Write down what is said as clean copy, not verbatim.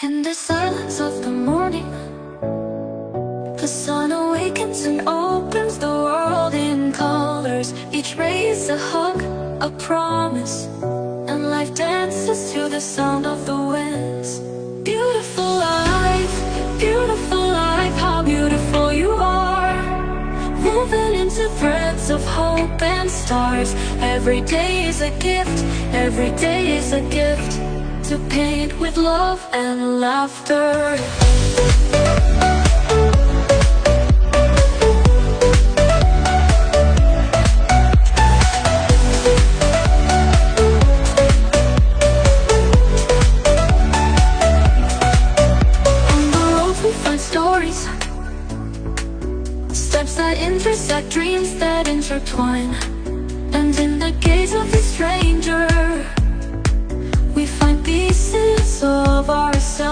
In the silence of the morning, the sun awakens and opens the world in colors. Each ray is a hug, a promise, and life dances to the sound of the winds. Beautiful life, how beautiful you are, woven into threads of hope and stars. Every day is a gift, every day is a gift, to paint with love and laughter. On the roads we find stories, steps that intersect, dreams that intertwine. And in the gaze of the stranger, we find pieces of ourselves